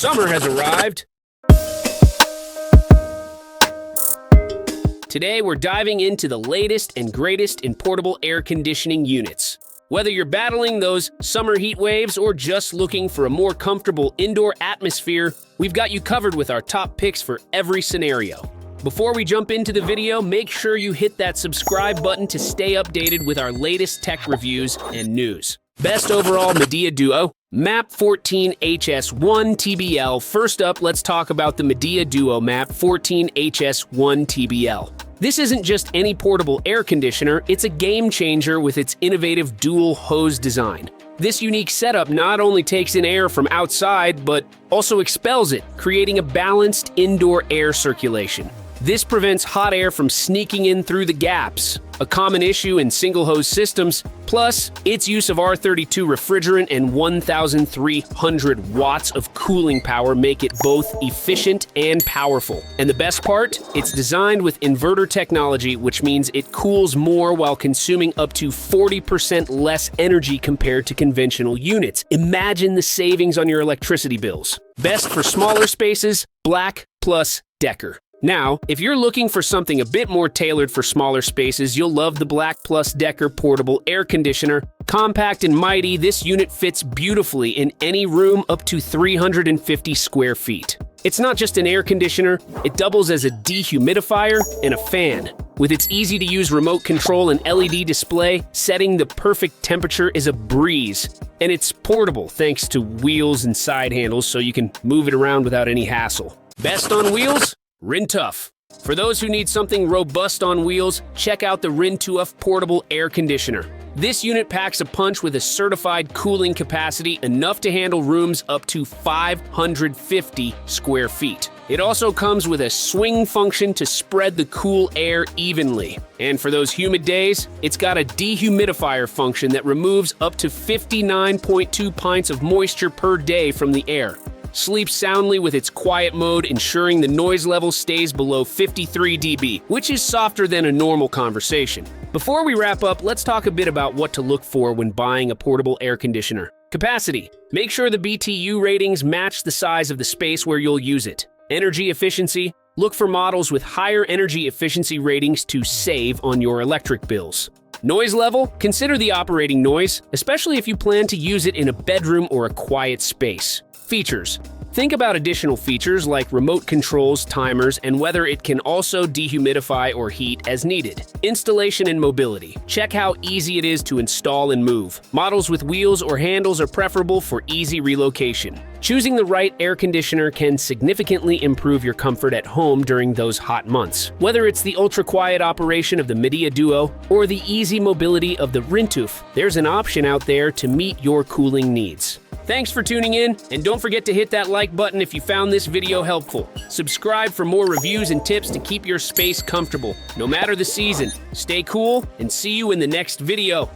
Summer has arrived. Today, we're diving into the latest and greatest in portable air conditioning units. Whether you're battling those summer heat waves or just looking for a more comfortable indoor atmosphere, we've got you covered with our top picks for every scenario. Before we jump into the video, make sure you hit that subscribe button to stay updated with our latest tech reviews and news. Best overall Midea Duo MAP14HS1TBL. First up, let's talk about the Midea Duo MAP14HS1TBL. This isn't just any portable air conditioner, it's a game changer with its innovative dual hose design. This unique setup not only takes in air from outside, but also expels it, creating a balanced indoor air circulation. This prevents hot air from sneaking in through the gaps, a common issue in single-hose systems. Plus, its use of R32 refrigerant and 1,300 watts of cooling power make it both efficient and powerful. And the best part? It's designed with inverter technology, which means it cools more while consuming up to 40% less energy compared to conventional units. Imagine the savings on your electricity bills. Best for smaller spaces, Black+Decker. Now, if you're looking for something a bit more tailored for smaller spaces, you'll love the Black+Decker Portable Air Conditioner. Compact and mighty, this unit fits beautifully in any room up to 350 square feet. It's not just an air conditioner, it doubles as a dehumidifier and a fan. With its easy-to-use remote control and LED display, setting the perfect temperature is a breeze. And it's portable thanks to wheels and side handles, so you can move it around without any hassle. Best on wheels? Rintuf. For those who need something robust on wheels, check out the Rintuf Portable Air Conditioner. This unit packs a punch with a certified cooling capacity enough to handle rooms up to 550 square feet. It also comes with a swing function to spread the cool air evenly. And for those humid days, it's got a dehumidifier function that removes up to 59.2 pints of moisture per day from the air. Sleeps soundly with its quiet mode, ensuring the noise level stays below 53 dB, which is softer than a normal conversation. Before we wrap up, let's talk a bit about what to look for when buying a portable air conditioner. Capacity. Make sure the BTU ratings match the size of the space where you'll use it. Energy efficiency. Look for models with higher energy efficiency ratings to save on your electric bills. Noise level. Consider the operating noise, especially if you plan to use it in a bedroom or a quiet space. Features. Think about additional features like remote controls, timers, and whether it can also dehumidify or heat as needed. Installation and mobility. Check how easy it is to install and move. Models with wheels or handles are preferable for easy relocation. Choosing the right air conditioner can significantly improve your comfort at home during those hot months. Whether it's the ultra-quiet operation of the Midea Duo or the easy mobility of the Rintuf, there's an option out there to meet your cooling needs. Thanks for tuning in, and don't forget to hit that like button if you found this video helpful. Subscribe for more reviews and tips to keep your space comfortable, no matter the season. Stay cool, and see you in the next video.